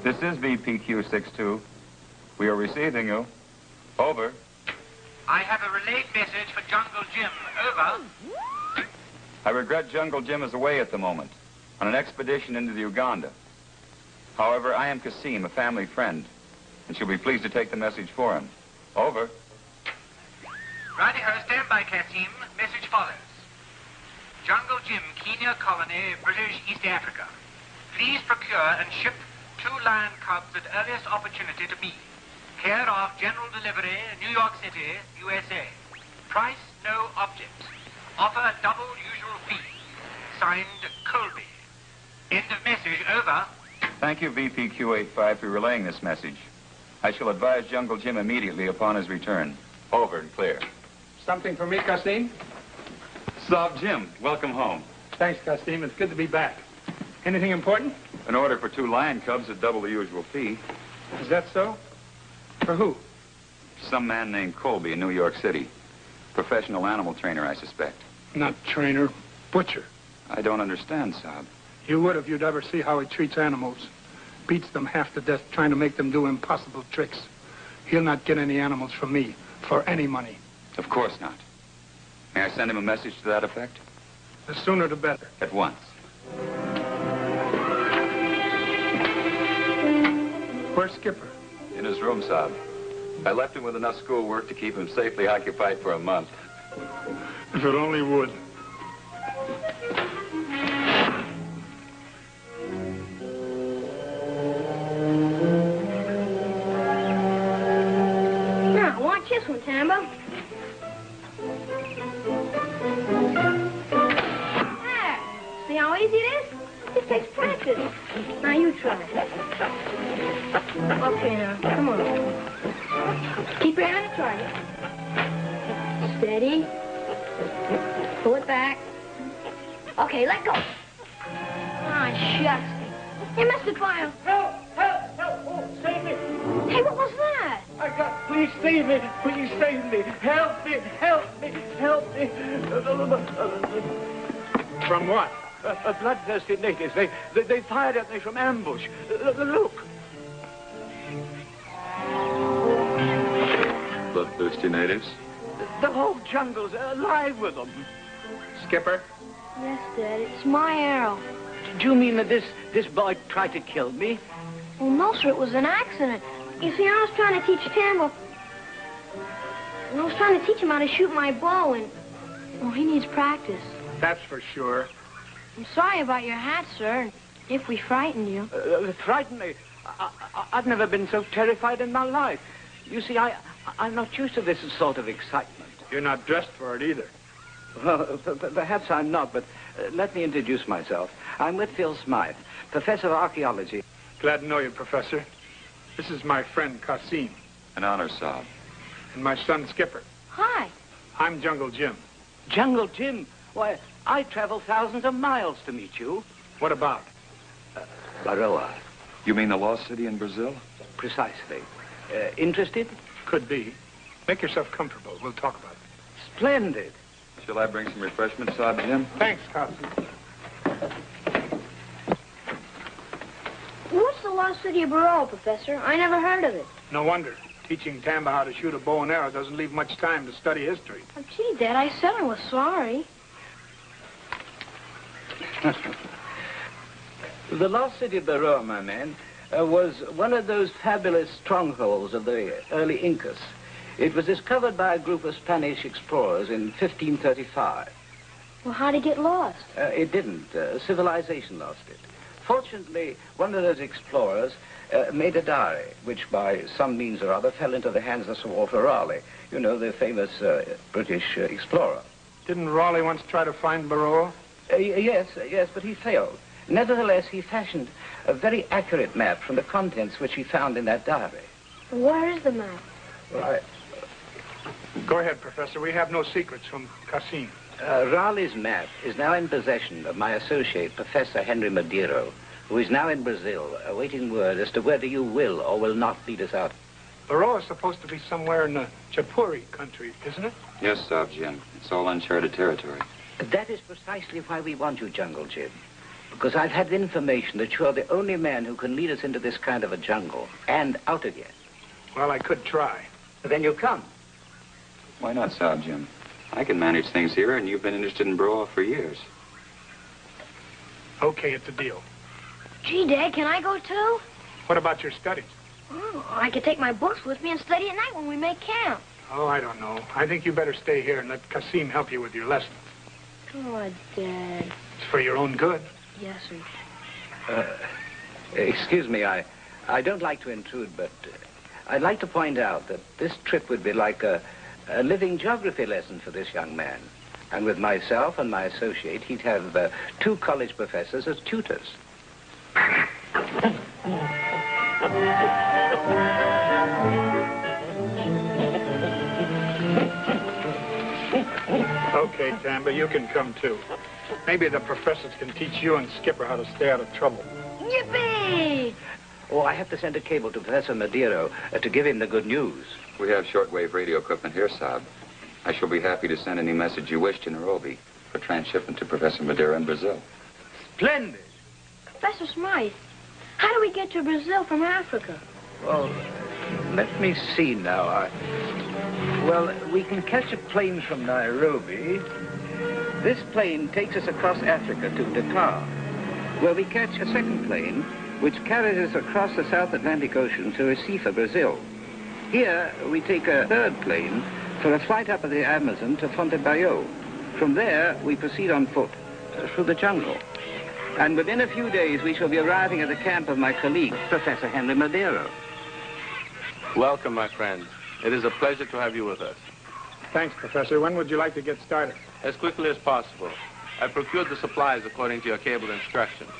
This is BPQ-62. We are receiving you. Over. I have a relayed message for Jungle Jim. Over. I regret Jungle Jim is away at the moment, on an expedition into the Uganda. However, I am Kasim, a family friend, and she'll be pleased to take the message for him. Over. Radio, stand by, Kasim. Message follows. Jungle Jim, Kenya Colony, British East Africa. Please procure and ship 2 lion cubs at earliest opportunity to me. Care of general delivery, New York City, USA. Price, no object. Offer double usual fee. Signed, Colby. End of message, over. Thank you, VPQ-85, for relaying this message. I shall advise Jungle Jim immediately upon his return. Over and clear. Something for me, Kasim? Sob Jim, welcome home. Thanks, Kasim. It's good to be back. Anything important? An order for 2 lion cubs at double the usual fee. Is that so? For who? Some man named Colby in New York City. Professional animal trainer, I suspect. Not trainer, butcher. I don't understand, Sob. You would if you'd ever see how he treats animals. Beats them half to death trying to make them do impossible tricks. He'll not get any animals from me for any money. Of course not. May I send him a message to that effect? The sooner the better. At once. Where's Skipper? In his room, Sob. I left him with enough schoolwork to keep him safely occupied for a month. If it only would. Now, watch this one, Tambo. There. See how easy it is? It takes practice. Now you try. Okay, now, come on. Keep your hand on the target. Steady. Pull it back. Okay, let go. Ah, shucks. You missed the fire. Help! Help! Help! Oh, save me! Hey, what was that? Please save me! Please save me! Help me! Help me! Help me! From what? Bloodthirsty natives. They fired at me from ambush. Look. Bloodthirsty natives? The whole jungle's alive with them. Skipper? Yes, Dad, it's my arrow. Do you mean that this boy tried to kill me? Well, no, sir, it was an accident. You see, I was trying to teach Tambo. I was trying to teach him how to shoot my bow, and, well, he needs practice. That's for sure. I'm sorry about your hat, sir, if we frightened you. Frightened me? I've never been so terrified in my life. You see, I'm not used to this sort of excitement. You're not dressed for it either. Well, perhaps I'm not, but let me introduce myself. I'm with Phil Smythe, Professor of Archaeology. Glad to know you, Professor. This is my friend, Kasim. An honor, Sob. And my son, Skipper. Hi. I'm Jungle Jim. Jungle Jim? Why, I traveled thousands of miles to meet you. What about? Baroa. You mean the lost city in Brazil? Precisely. Interested? Could be. Make yourself comfortable. We'll talk about it. Splendid. Shall I bring some refreshments, Sob Jim? Thanks, Kasim. What's the lost city of Baroa, Professor? I never heard of it. No wonder. Teaching Tambo how to shoot a bow and arrow doesn't leave much time to study history. Oh, gee, Dad, I said I was sorry. The lost city of Baroa, my man, was one of those fabulous strongholds of the early Incas. It was discovered by a group of Spanish explorers in 1535. Well, how'd it get lost? It didn't. Civilization lost it. Fortunately, one of those explorers made a diary, which by some means or other fell into the hands of Sir Walter Raleigh. You know, the famous British explorer. Didn't Raleigh once try to find Barroa? Yes, but he failed. Nevertheless, he fashioned a very accurate map from the contents which he found in that diary. Where is the map? Right. Go ahead, Professor. We have no secrets from Cassim. Raleigh's map is now in possession of my associate, Professor Henry Madeiro, who is now in Brazil, awaiting word as to whether you will or will not lead us out. Barroa is supposed to be somewhere in the Chapuri country, isn't it? Yes, Jim. It's all uncharted territory. That is precisely why we want you, Jungle Jim. Because I've had information that you're the only man who can lead us into this kind of a jungle and out again. Well, I could try. Then you come. Why not, Jim? I can manage things here, and you've been interested in Barroa for years. Okay, it's a deal. Gee, Dad, can I go too? What about your studies? Oh, I could take my books with me and study at night when we make camp. Oh, I don't know. I think you better stay here and let Cassim help you with your lessons. Oh, Dad. It's for your own good. Yes, sir. Excuse me, I don't like to intrude, but I'd like to point out that this trip would be like a living geography lesson for this young man. And with myself and my associate, he'd have 2 college professors as tutors. Okay, Tamba, you can come too. Maybe the professors can teach you and Skipper how to stay out of trouble. Yippee! Oh, I have to send a cable to Professor Madeiro to give him the good news. We have shortwave radio equipment here, Saab. I shall be happy to send any message you wish to Nairobi for transshipment to Professor Madeira in Brazil. Splendid! Professor Smythe, how do we get to Brazil from Africa? Well, let me see now. Well, we can catch a plane from Nairobi. This plane takes us across Africa to Dakar, where we catch a second plane, which carries us across the South Atlantic Ocean to Recife, Brazil. Here, we take a third plane for a flight up the Amazon to Fontebayo. From there, we proceed on foot through the jungle. And within a few days, we shall be arriving at the camp of my colleague, Professor Henry Madeiro. Welcome, my friend. It is a pleasure to have you with us. Thanks, Professor. When would you like to get started? As quickly as possible. I procured the supplies according to your cabled instructions.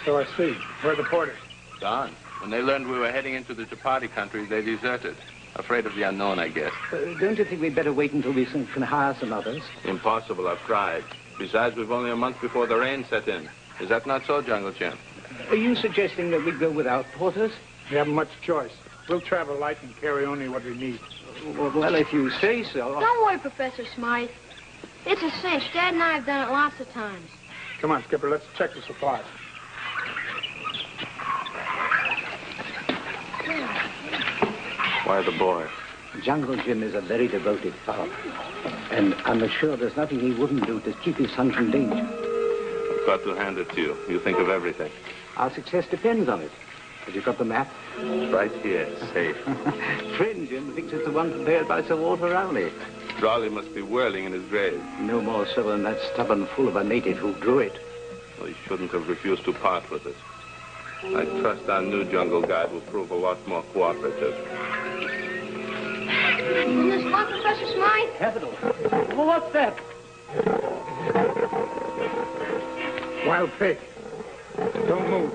So I see. Where are the porters? Gone. When they learned we were heading into the Chapati country, they deserted. Afraid of the unknown, I guess. Don't you think we'd better wait until we can hire some others? Impossible, I've tried. Besides, we've only a month before the rain set in. Is that not so, Jungle Jim? Are you suggesting that we go without porters? We haven't much choice. We'll travel light and carry only what we need. Well, if you say so. Don't worry, Professor Smythe. It's a cinch. Dad and I have done it lots of times. Come on, Skipper, let's check the supplies. Why the boy? Jungle Jim is a very devoted father. And I'm sure there's nothing he wouldn't do to keep his son from danger. I've got to hand it to you. You think of everything. Our success depends on it. Have you got the map? It's right here, safe. Friend Jim thinks it's the one prepared by Sir Walter Raleigh. Raleigh must be whirling in his grave. No more so than that stubborn fool of a native who drew it. Well, he shouldn't have refused to part with it. I trust our new jungle guide will prove a lot more cooperative. Isn't this fun, Professor Smythe? Capital. Well, what's that? Wild pig. Don't move.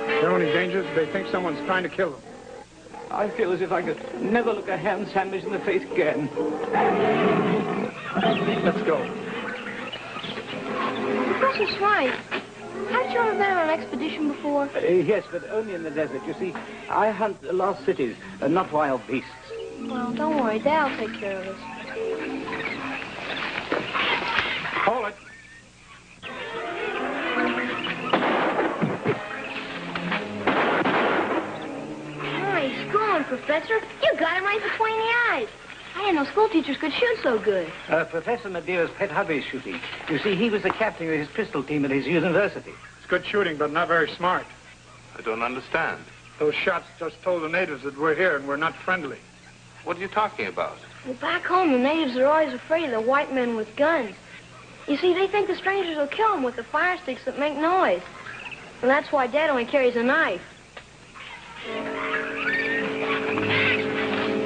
Their only danger is they think someone's trying to kill them. I feel as if I could never look a ham sandwich in the face again. Let's go. Professor Smythe, haven't you ever been on an expedition before? Yes, but only in the desert. You see, I hunt lost cities, not wild beasts. Well, don't worry. Dad'll take care of us. Hold it. Nice going, Professor. You got him right between the eyes. I didn't know school teachers could shoot so good. Professor Madeiro's pet hobby is shooting. You see, he was the captain of his pistol team at his university. It's good shooting, but not very smart. I don't understand. Those shots just told the natives that we're here and we're not friendly. What are you talking about? Well, back home, the natives are always afraid of the white men with guns. You see, they think the strangers will kill them with the fire sticks that make noise. And that's why Dad only carries a knife.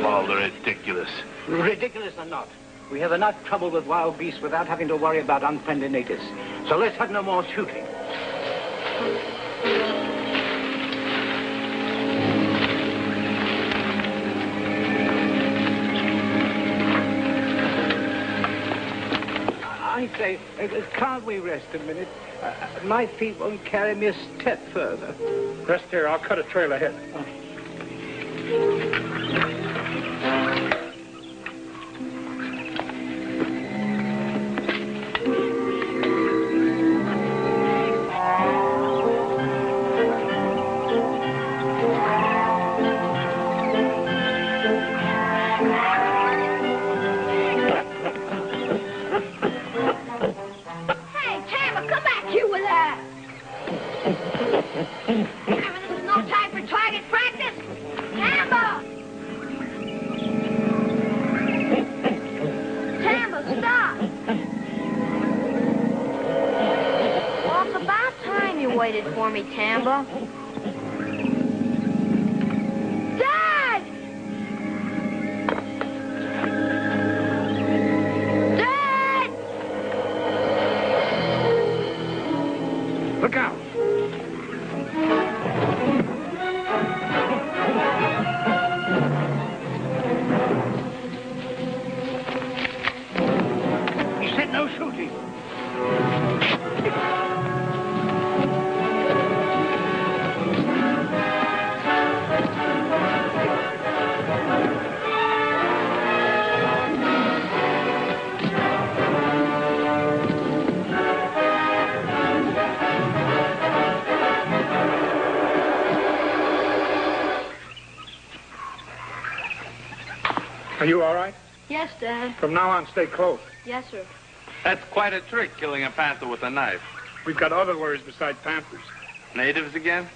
All ridiculous. Ridiculous or not, we have enough trouble with wild beasts without having to worry about unfriendly natives. So let's have no more shooting. I say, can't we rest a minute? My feet won't carry me a step further. Rest here. I'll cut a trail ahead. Waited for me, Tamba. Dad! Dad! Look out! He said no shooting. Are you all right? Yes, Dad. From now on, stay close. Yes, sir. That's quite a trick, killing a panther with a knife. We've got other worries besides panthers. Natives again?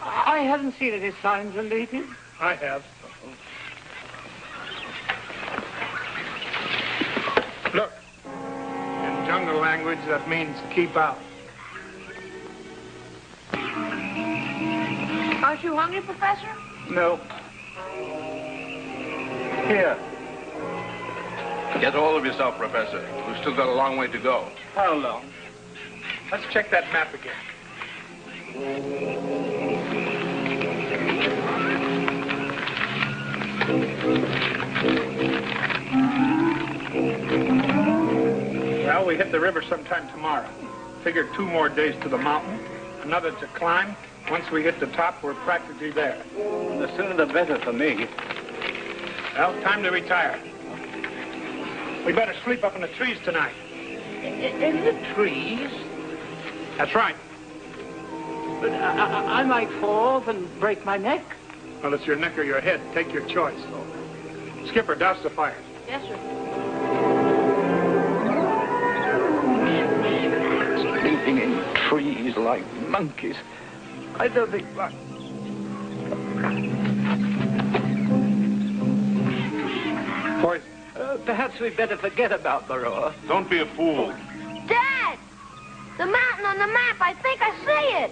I haven't seen any signs of natives. I have. Look. In jungle language, that means keep out. Aren't you hungry, Professor? No. Here. Get hold of yourself, Professor. We've still got a long way to go. How long? Let's check that map again. Well, we hit the river sometime tomorrow. Figure 2 more days to the mountain, another to climb. Once we hit the top, we're practically there. The sooner the better for me. Well, time to retire. We better sleep up in the trees tonight. In the trees? That's right. But I might fall off and break my neck. Well, it's your neck or your head. Take your choice. Skipper, douse the fire. Yes, sir. Sleeping in trees like monkeys. I don't think... Poison. Perhaps we'd better forget about Baroa. Don't be a fool. Dad! The mountain on the map. I think I see it.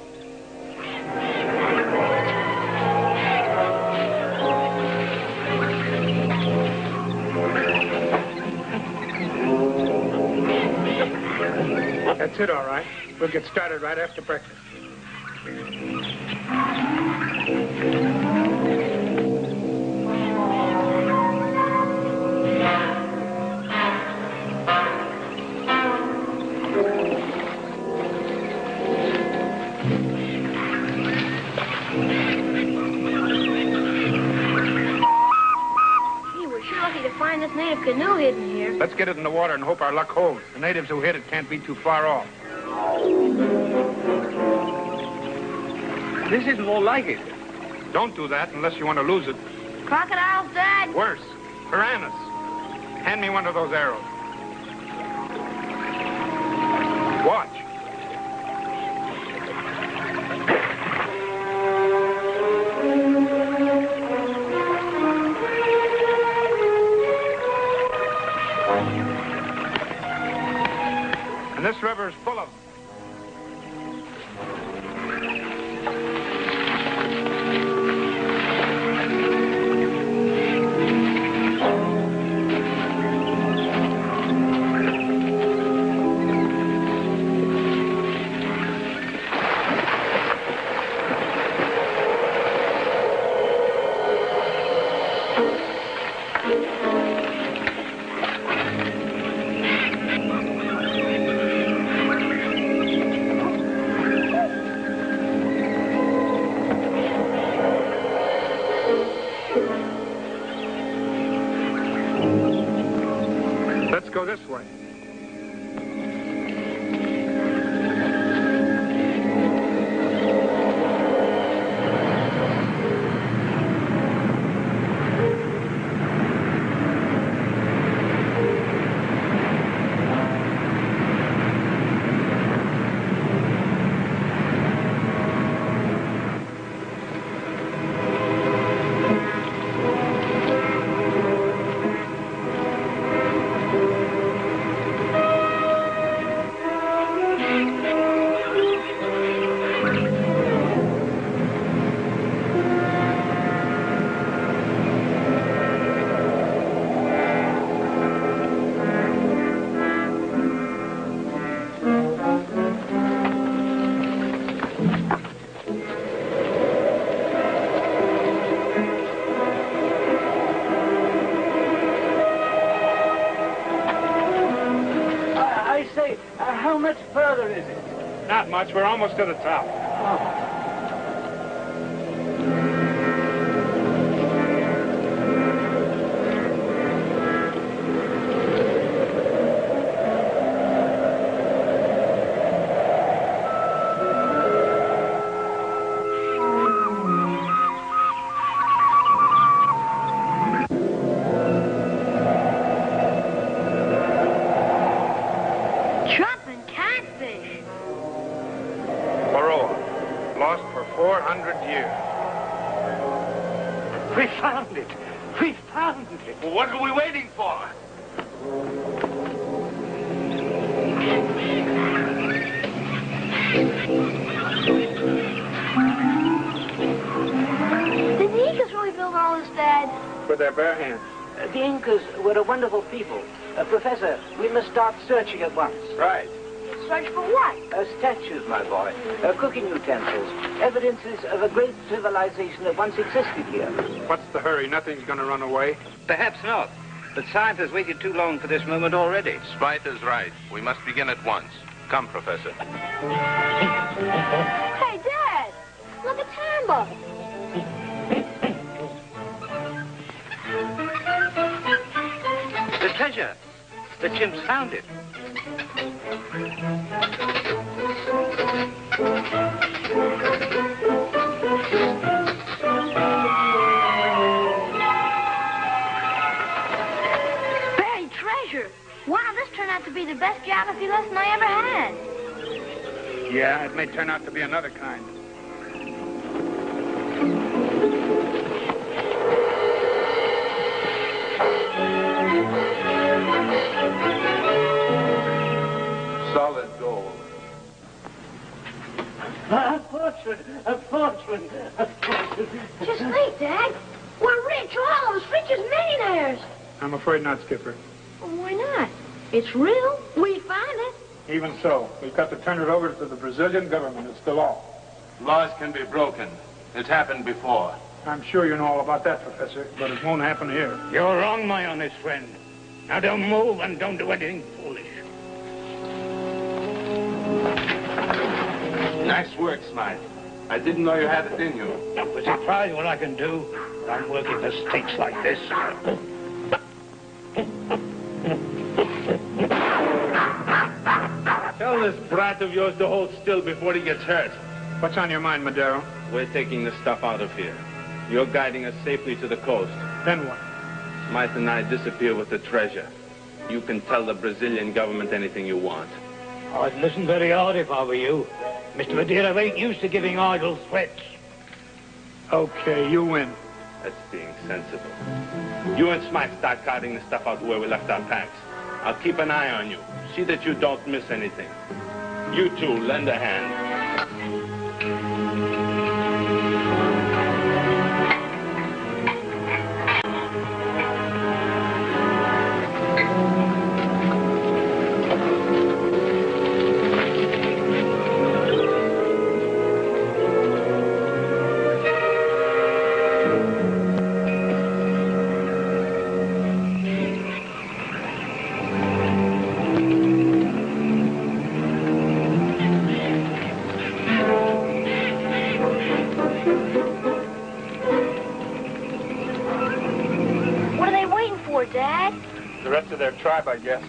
That's it, all right. We'll get started right after breakfast. Find this native canoe hidden here. Let's get it in the water and hope our luck holds. The natives who hit it can't be too far off. This is more like it. Don't do that unless you want to lose it. Crocodiles, Dad? Worse, piranhas. Hand me one of those arrows. Watch. And this river is full of them. Let's go this way. How much further is it? Not much. We're almost to the top. Oh. Lost for 400 years. We found it. We found it. Well, what are we waiting for? Did the Incas really build all this, Dad? With their bare hands. The Incas were a wonderful people. Professor, we must start searching at once. Right. Search for what? Statues, my boy. Cooking utensils. Evidences of a great civilization that once existed here. What's the hurry? Nothing's going to run away. Perhaps not. But science has waited too long for this moment already. Sprite is right. We must begin at once. Come, Professor. Hey, Dad! Look at Tamba! The treasure. The chimps found it. Buried treasure! Wow, this turned out to be the best geography lesson I ever had. Yeah, it may turn out to be another kind. Solid gold. A fortune! A fortune! A fortune! Just think, Dad. We're rich, all of us, rich as millionaires. I'm afraid not, Skipper. Well, why not? It's real. We found it. Even so, we've got to turn it over to the Brazilian government. It's the law. Laws can be broken. It's happened before. I'm sure you know all about that, Professor, but it won't happen here. You're wrong, my honest friend. Now don't move and don't do anything foolish. Nice work, Smythe. I didn't know you had it in you. Don't be surprised what I can do. I'm working for stakes like this. Tell this brat of yours to hold still before he gets hurt. What's on your mind, Madero? We're taking the stuff out of here. You're guiding us safely to the coast. Then what? Smythe and I disappear with the treasure. You can tell the Brazilian government anything you want. I'd listen very hard if I were you. Mr. Madeira ain't used to giving idle threats. Okay, you win. That's being sensible. You and Smythe start carting the stuff out where we left our packs. I'll keep an eye on you. See that you don't miss anything. You two, lend a hand. Dad? The rest of their tribe, I guess.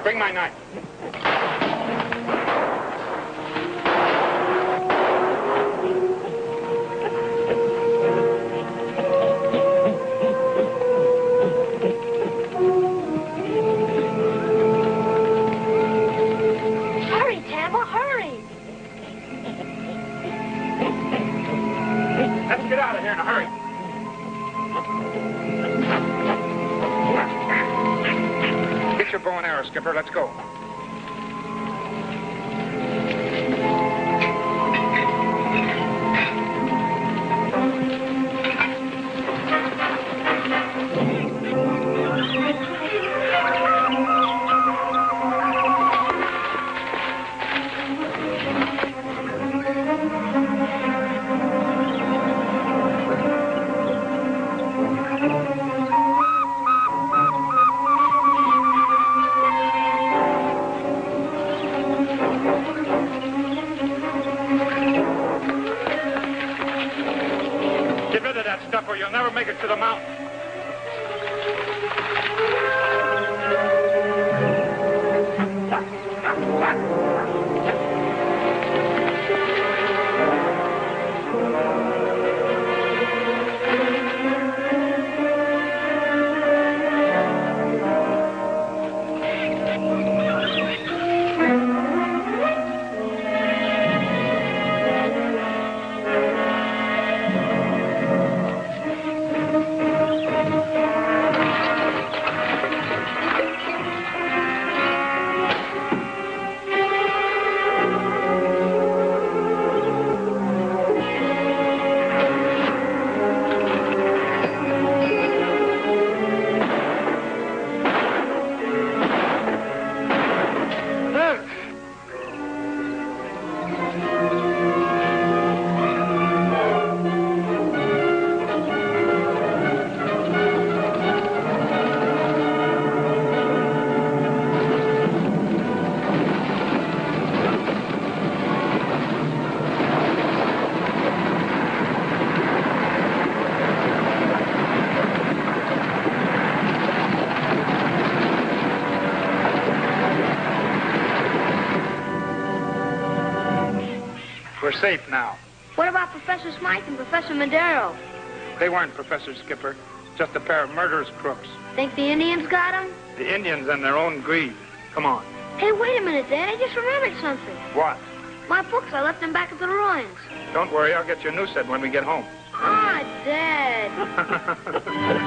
Bring my knife. Hurry, Tamba, hurry. Let's get out of here in a hurry. Get your bow and arrow, Skipper. Let's go. Get rid of that stuff or you'll never make it to the mountain. We're safe now. What about Professor Smythe and Professor Madero? They weren't professors, Skipper. Just a pair of murderous crooks. Think the Indians got them? The Indians and their own greed. Come on. Hey, wait a minute, Dad. I just remembered something. What? My books, I left them back at the ruins. Don't worry, I'll get you a new set when we get home. Ah, Dad.